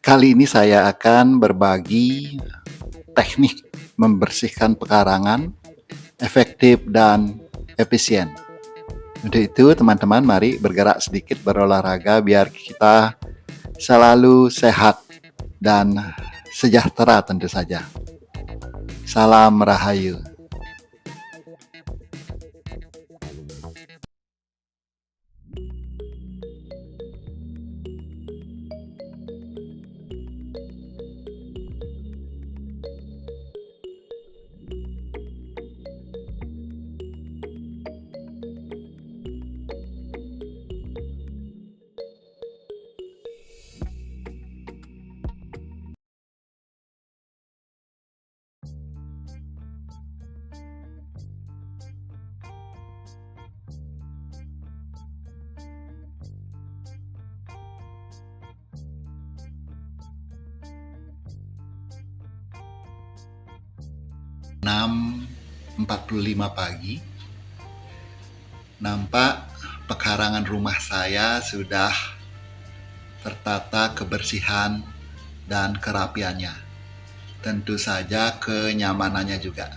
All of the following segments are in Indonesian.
Kali ini saya akan berbagi teknik membersihkan pekarangan efektif dan efisien. Untuk itu, teman-teman, mari bergerak sedikit berolahraga biar kita selalu sehat dan sejahtera tentu saja. Salam Rahayu. Jam 6.45 pagi, nampak pekarangan rumah saya sudah tertata kebersihan dan kerapiannya. Tentu saja kenyamanannya juga.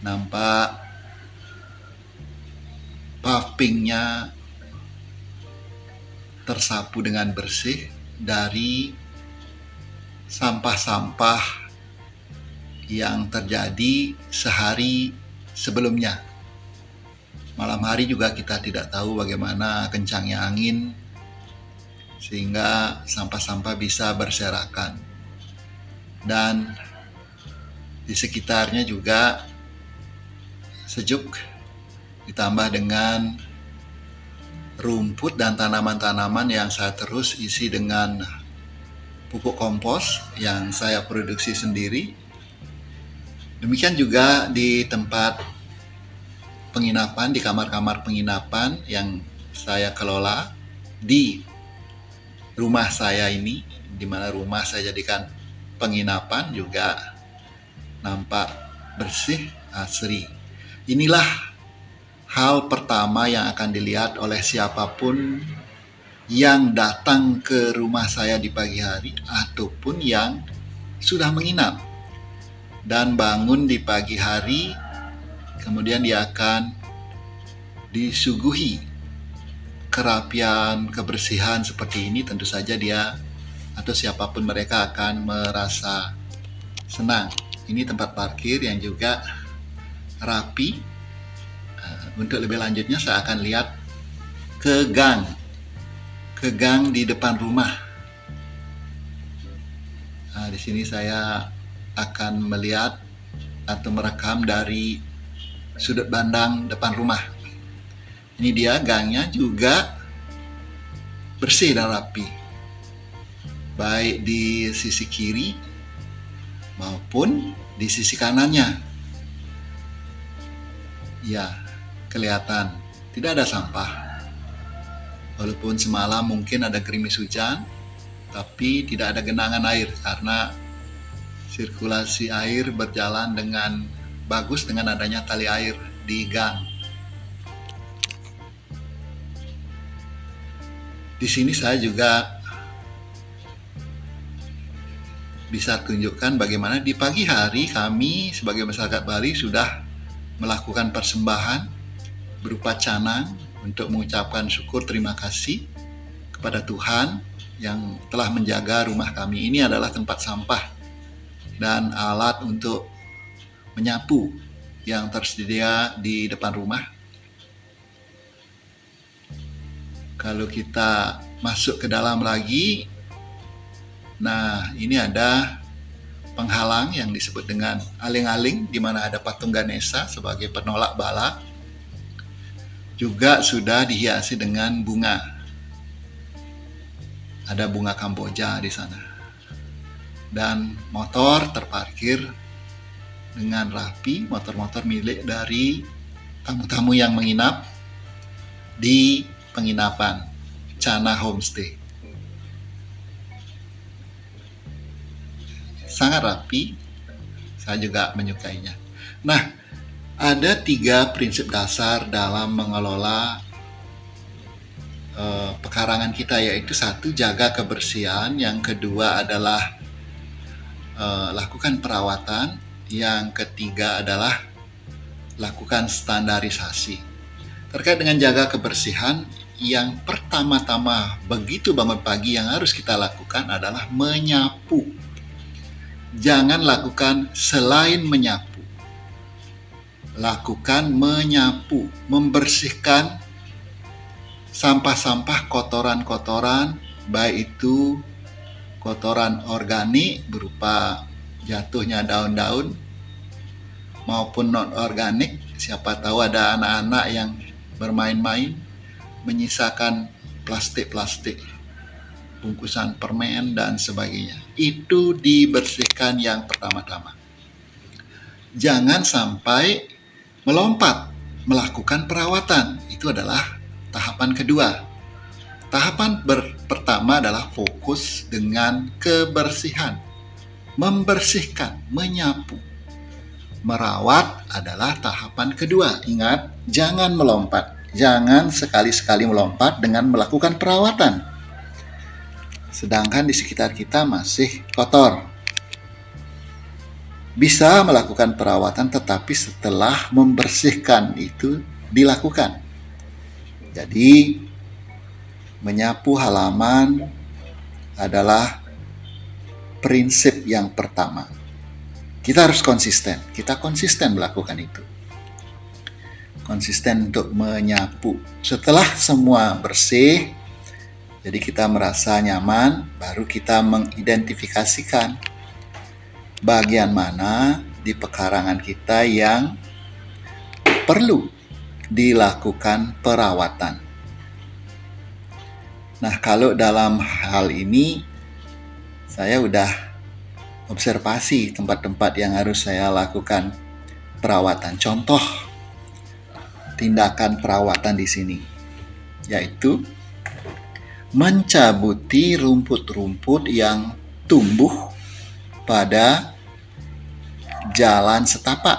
Nampak pavingnya tersapu dengan bersih dari sampah-sampah yang terjadi sehari sebelumnya. Malam hari juga kita tidak tahu bagaimana kencangnya angin sehingga sampah-sampah bisa berserakan. Dan di sekitarnya juga sejuk, ditambah dengan rumput dan tanaman-tanaman yang saya terus isi dengan pupuk kompos yang saya produksi sendiri. Demikian juga di tempat penginapan, di kamar-kamar penginapan yang saya kelola di rumah saya ini, di mana rumah saya jadikan penginapan, juga nampak bersih, asri. Inilah hal pertama yang akan dilihat oleh siapapun yang datang ke rumah saya di pagi hari ataupun yang sudah menginap dan bangun di pagi hari, kemudian dia akan disuguhi kerapian, kebersihan seperti ini. Tentu saja dia atau siapapun mereka akan merasa senang. Ini tempat parkir yang juga rapi. Untuk lebih lanjutnya saya akan lihat ke gang di depan rumah. Di sini saya akan melihat atau merekam dari sudut pandang depan rumah. Ini dia gangnya juga bersih dan rapi, baik di sisi kiri maupun di sisi kanannya. Ya, kelihatan tidak ada sampah. Walaupun semalam mungkin ada gerimis hujan, tapi tidak ada genangan air karena sirkulasi air berjalan dengan bagus dengan adanya tali air di gang. Di sini saya juga bisa tunjukkan bagaimana di pagi hari kami sebagai masyarakat Bali sudah melakukan persembahan berupa canang untuk mengucapkan syukur terima kasih kepada Tuhan yang telah menjaga rumah kami. Ini adalah tempat sampah dan alat untuk menyapu yang tersedia di depan rumah. Kalau kita masuk ke dalam lagi, nah ini ada penghalang yang disebut dengan aling-aling, di mana ada patung Ganesha sebagai penolak bala. Juga sudah dihiasi dengan bunga. Ada bunga Kamboja di sana. Dan motor terparkir dengan rapi, motor-motor milik dari tamu-tamu yang menginap di penginapan Chana Homestay. Sangat rapi, saya juga menyukainya. Nah, ada 3 prinsip dasar dalam mengelola pekarangan kita, yaitu satu, jaga kebersihan, yang kedua adalah lakukan perawatan, yang ketiga adalah lakukan standarisasi. Terkait dengan jaga kebersihan, yang pertama-tama begitu bangun pagi yang harus kita lakukan adalah menyapu. Jangan lakukan selain menyapu. Lakukan menyapu, membersihkan sampah-sampah, kotoran-kotoran, baik itu kotoran organik berupa jatuhnya daun-daun maupun non-organik. Siapa tahu ada anak-anak yang bermain-main menyisakan plastik-plastik, bungkusan permen dan sebagainya. Itu dibersihkan yang pertama-tama. Jangan sampai melompat melakukan perawatan. Itu adalah tahapan kedua. Tahapan pertama adalah fokus dengan kebersihan, membersihkan, menyapu. Merawat adalah tahapan kedua. Ingat, jangan melompat. Jangan sekali-sekali melompat dengan melakukan perawatan. Sedangkan di sekitar kita masih kotor. Bisa melakukan perawatan, tetapi setelah membersihkan itu dilakukan. Jadi, menyapu halaman adalah prinsip yang pertama. Kita harus konsisten. Kita konsisten melakukan itu. Konsisten untuk menyapu. Setelah semua bersih, jadi kita merasa nyaman, baru kita mengidentifikasikan bagian mana di pekarangan kita yang perlu dilakukan perawatan. Nah, kalau dalam hal ini saya udah observasi tempat-tempat yang harus saya lakukan perawatan. Contoh tindakan perawatan di sini yaitu mencabuti rumput-rumput yang tumbuh pada jalan setapak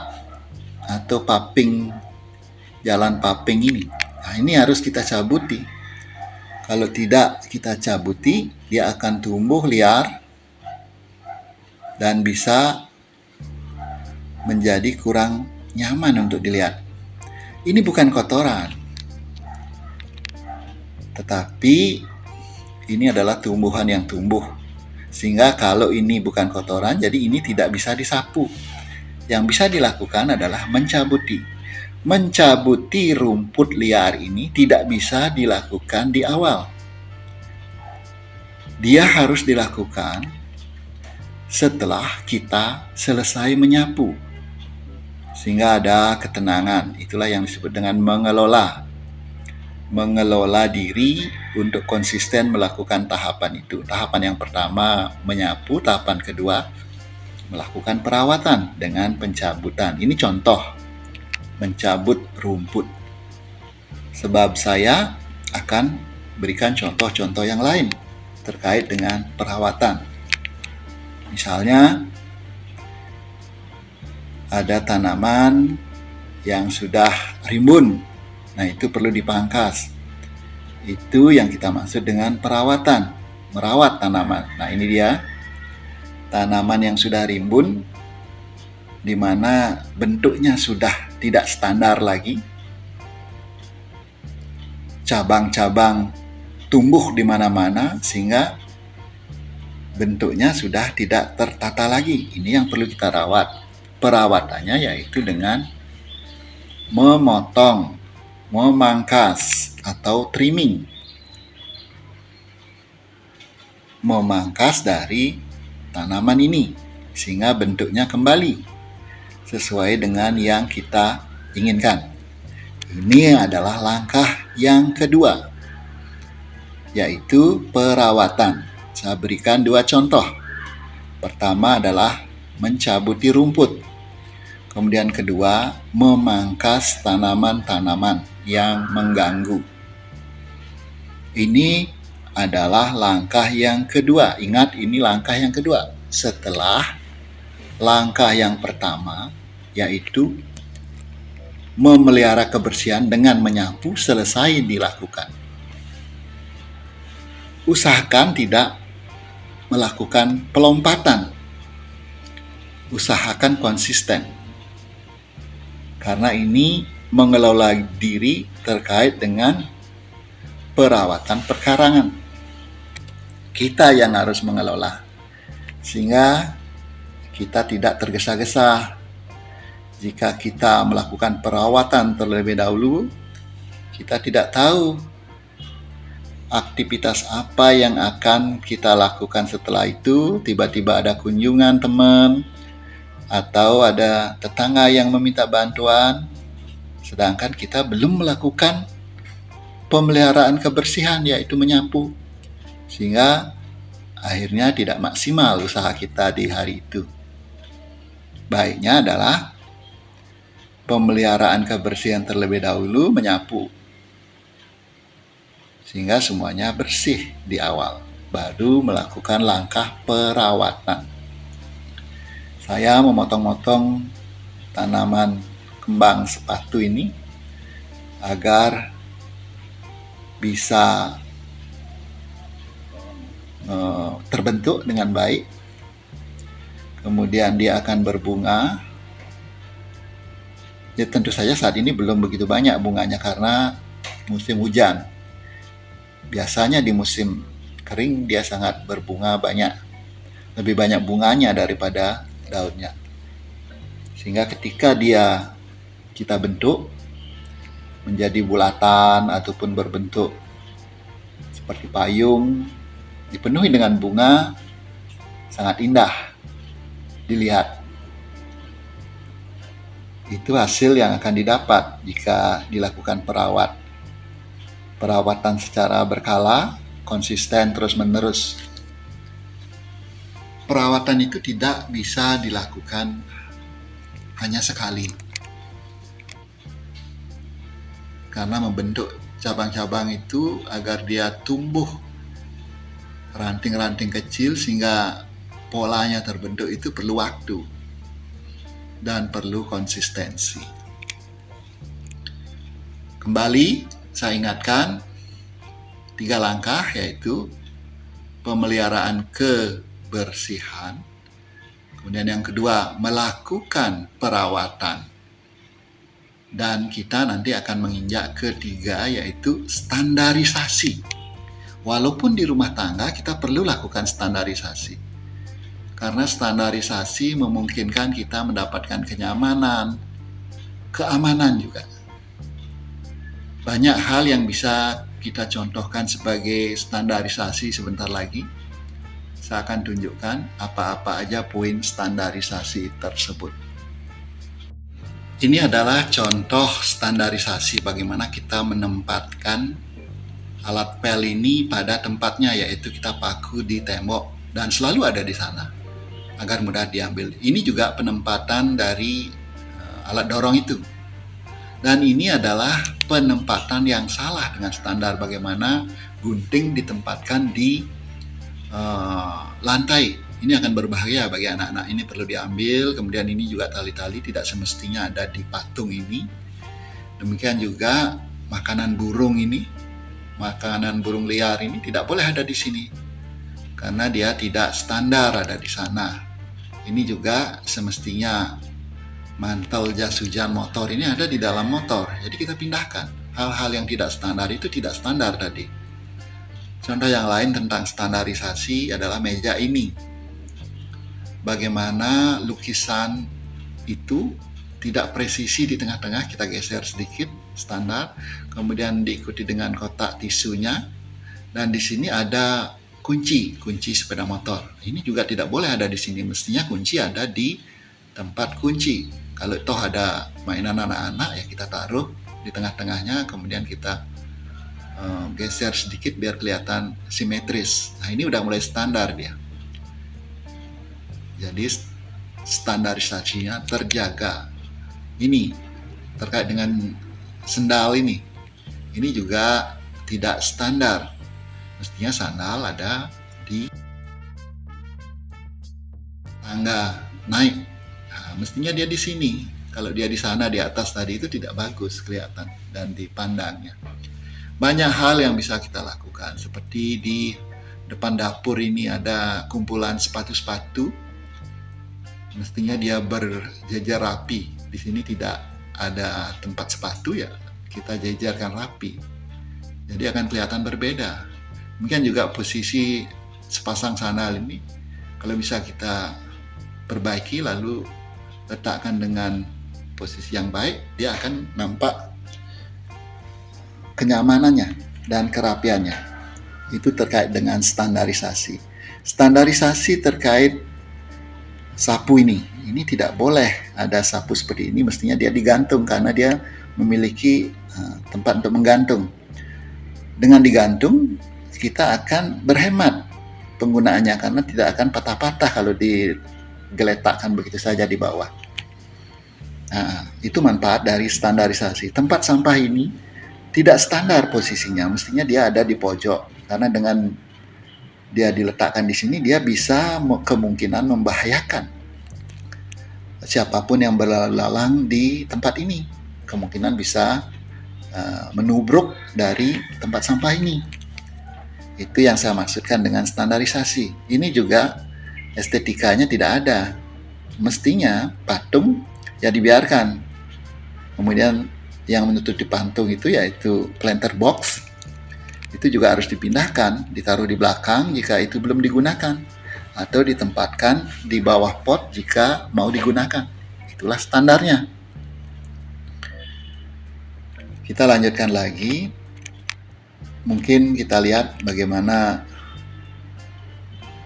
atau paping, jalan paping ini. Nah, ini harus kita cabuti. Kalau tidak kita cabuti, dia akan tumbuh liar dan bisa menjadi kurang nyaman untuk dilihat. Ini bukan kotoran, tetapi ini adalah tumbuhan yang tumbuh. Sehingga kalau ini bukan kotoran, jadi ini tidak bisa disapu. Yang bisa dilakukan adalah mencabuti. Mencabuti rumput liar ini tidak bisa dilakukan di awal. Dia harus dilakukan setelah kita selesai menyapu. Sehingga ada ketenangan. Itulah yang disebut dengan mengelola. Mengelola diri untuk konsisten melakukan tahapan itu. Tahapan yang pertama menyapu, tahapan kedua melakukan perawatan dengan pencabutan. Ini contoh mencabut rumput. Sebab saya akan berikan contoh-contoh yang lain terkait dengan perawatan. Misalnya ada tanaman yang sudah rimbun. Nah, itu perlu dipangkas. Itu yang kita maksud dengan perawatan, merawat tanaman. Nah, ini dia tanaman yang sudah rimbun, di mana bentuknya sudah tidak standar lagi. Cabang-cabang tumbuh di mana-mana sehingga bentuknya sudah tidak tertata lagi. Ini yang perlu kita rawat. Perawatannya yaitu dengan memotong, memangkas atau trimming. Memangkas dari tanaman ini sehingga bentuknya kembali sesuai dengan yang kita inginkan. Ini adalah langkah yang kedua, yaitu perawatan. Saya berikan dua contoh. Pertama adalah mencabuti rumput. Kemudian kedua, memangkas tanaman-tanaman yang mengganggu. Ini adalah langkah yang kedua. Ingat, ini langkah yang kedua. Setelah langkah yang pertama, yaitu memelihara kebersihan dengan menyapu, selesai dilakukan. usahakan tidak melakukan pelompatan. Usahakan konsisten. Karena ini mengelola diri terkait dengan perawatan perkarangan. Kita yang harus mengelola. Sehingga kita tidak tergesa-gesa. Jika kita melakukan perawatan terlebih dahulu, kita tidak tahu aktivitas apa yang akan kita lakukan setelah itu. Tiba-tiba ada kunjungan teman, atau ada tetangga yang meminta bantuan, sedangkan kita belum melakukan pemeliharaan kebersihan, yaitu menyapu, sehingga akhirnya tidak maksimal usaha kita di hari itu. Baiknya adalah pemeliharaan kebersihan terlebih dahulu, menyapu, sehingga semuanya bersih di awal, baru melakukan langkah perawatan. Saya memotong-motong tanaman kembang sepatu ini agar bisa terbentuk dengan baik. Kemudian dia akan berbunga. Ya, tentu saja saat ini belum begitu banyak bunganya karena musim hujan. Biasanya di musim kering dia sangat berbunga banyak. Lebih banyak bunganya daripada daunnya. Sehingga ketika kita bentuk menjadi bulatan ataupun berbentuk seperti payung, dipenuhi dengan bunga, sangat indah dilihat. Itu hasil yang akan didapat jika dilakukan perawatan secara berkala, konsisten, terus-menerus. Perawatan itu tidak bisa dilakukan hanya sekali. Karena membentuk cabang-cabang itu agar dia tumbuh ranting-ranting kecil sehingga polanya terbentuk itu perlu waktu dan perlu konsistensi. Kembali saya ingatkan 3 langkah, yaitu pemeliharaan kebersihan, kemudian yang kedua melakukan perawatan, dan kita nanti akan menginjak ketiga, yaitu standarisasi. Walaupun di rumah tangga kita perlu lakukan standarisasi, karena standarisasi memungkinkan kita mendapatkan kenyamanan, keamanan juga. Banyak hal yang bisa kita contohkan sebagai standarisasi sebentar lagi. Saya akan tunjukkan apa-apa aja poin standarisasi tersebut. Ini adalah contoh standarisasi bagaimana kita menempatkan alat pel ini pada tempatnya, yaitu kita paku di tembok dan selalu ada di sana agar mudah diambil. Ini juga penempatan dari alat dorong itu. Dan ini adalah penempatan yang salah dengan standar bagaimana gunting ditempatkan di lantai. Ini akan berbahaya bagi anak-anak. Ini perlu diambil. Kemudian ini juga tali-tali tidak semestinya ada di patung ini. Demikian juga makanan burung ini, makanan burung liar ini tidak boleh ada di sini karena dia tidak standar ada di sana. Ini juga semestinya mantel jas hujan motor ini ada di dalam motor. Jadi kita pindahkan. Hal-hal yang tidak standar itu tidak standar tadi. Contoh yang lain tentang standarisasi adalah meja ini. Bagaimana lukisan itu tidak presisi di tengah-tengah, kita geser sedikit, standar. Kemudian diikuti dengan kotak tisunya. Dan di sini ada kunci sepeda motor. Ini juga tidak boleh ada di sini. Mestinya kunci ada di tempat kunci. Kalau toh ada mainan anak-anak, ya kita taruh di tengah-tengahnya, kemudian kita geser sedikit biar kelihatan simetris. Nah, ini udah mulai standar dia. Jadi standarisasinya terjaga. Ini terkait dengan sendal ini. Ini juga tidak standar. Mestinya sandal ada di tangga naik. Nah, mestinya dia di sini. Kalau dia di sana di atas tadi itu tidak bagus kelihatan dan dipandangnya. Banyak hal yang bisa kita lakukan seperti di depan dapur ini ada kumpulan sepatu-sepatu, mestinya dia berjejer rapi. Di sini tidak ada tempat sepatu, ya kita jejerkan rapi. Jadi akan kelihatan berbeda. Demikian juga posisi sepasang sandal ini, kalau bisa kita perbaiki lalu letakkan dengan posisi yang baik, dia akan nampak kenyamanannya dan kerapiannya. Itu terkait dengan standarisasi. Standarisasi terkait sapu ini tidak boleh ada sapu seperti ini, mestinya dia digantung karena dia memiliki tempat untuk menggantung. Dengan digantung, kita akan berhemat penggunaannya karena tidak akan patah-patah kalau digeletakkan begitu saja di bawah. Nah, itu manfaat dari standarisasi. Tempat sampah ini tidak standar posisinya, mestinya dia ada di pojok, karena dengan dia diletakkan di sini, dia bisa kemungkinan membahayakan siapapun yang berlalu lalang di tempat ini. Kemungkinan bisa menubruk dari tempat sampah ini. Itu yang saya maksudkan dengan standarisasi. Ini juga estetikanya tidak ada. Mestinya patung ya dibiarkan. Kemudian yang menutupi patung itu yaitu planter box, itu juga harus dipindahkan, ditaruh di belakang jika itu belum digunakan, atau ditempatkan di bawah pot jika mau digunakan. Itulah standarnya. Kita lanjutkan lagi. Mungkin kita lihat bagaimana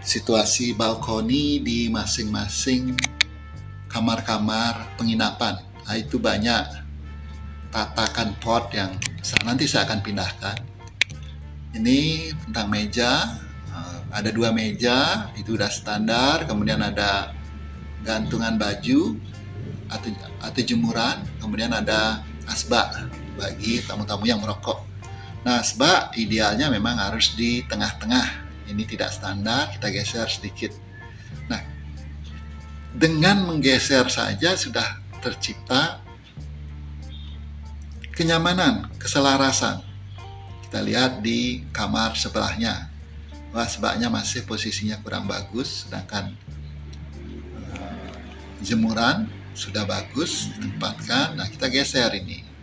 situasi balkoni di masing-masing kamar-kamar penginapan. Nah, itu banyak tatakan pot yang nanti saya akan pindahkan. Ini tentang meja, ada 2 meja, itu udah standar. Kemudian ada gantungan baju atau jemuran, kemudian ada asbak bagi tamu-tamu yang merokok. Nah, asbak idealnya memang harus di tengah-tengah. Ini tidak standar, kita geser sedikit. Nah, dengan menggeser saja sudah tercipta kenyamanan, keselarasan. Kita lihat di kamar sebelahnya. Wah, asbaknya masih posisinya kurang bagus, sedangkan jemuran sudah bagus ditempatkan. Nah, kita geser ini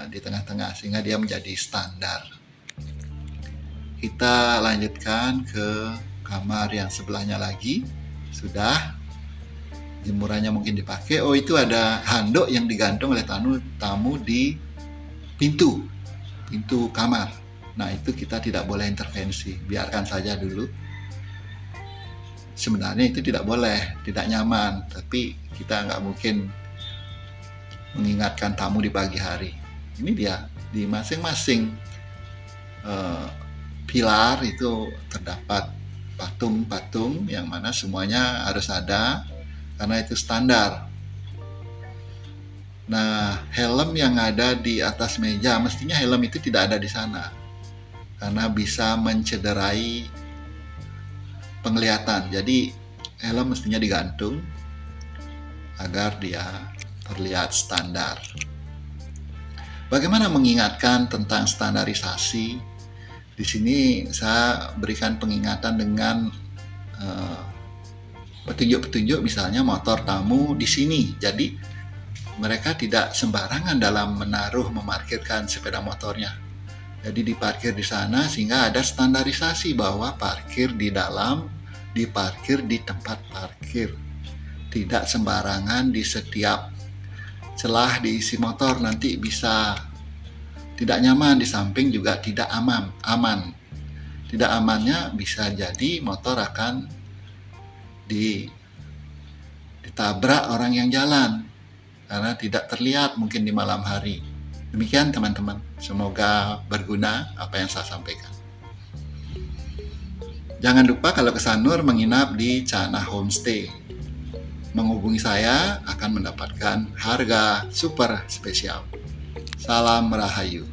di tengah-tengah sehingga dia menjadi standar. Kita lanjutkan ke kamar yang sebelahnya lagi. Sudah, jemurannya mungkin dipakai. Oh, itu ada handuk yang digantung oleh tamu di pintu kamar. Nah, itu kita tidak boleh intervensi, biarkan saja dulu. Sebenarnya itu tidak boleh, tidak nyaman, tapi kita nggak mungkin mengingatkan tamu di pagi hari. Ini dia, di masing-masing pilar itu terdapat patung-patung yang mana semuanya harus ada karena itu standar. Nah, helm yang ada di atas meja, mestinya helm itu tidak ada di sana karena bisa mencederai penglihatan. Jadi helm mestinya digantung agar dia terlihat standar. Bagaimana mengingatkan tentang standarisasi? Di sini saya berikan pengingatan dengan petunjuk-petunjuk, misalnya motor tamu di sini. Jadi mereka tidak sembarangan dalam memarkirkan sepeda motornya. Jadi diparkir di sana sehingga ada standarisasi bahwa parkir di dalam, diparkir di tempat parkir. Tidak sembarangan di setiap celah diisi motor, nanti bisa tidak nyaman, di samping juga tidak aman. Tidak amannya bisa jadi motor akan ditabrak orang yang jalan karena tidak terlihat mungkin di malam hari. Demikian teman-teman, semoga berguna apa yang saya sampaikan. Jangan lupa kalau ke Sanur menginap di Cana Homestay. Menghubungi saya akan mendapatkan harga super spesial. Salam Rahayu.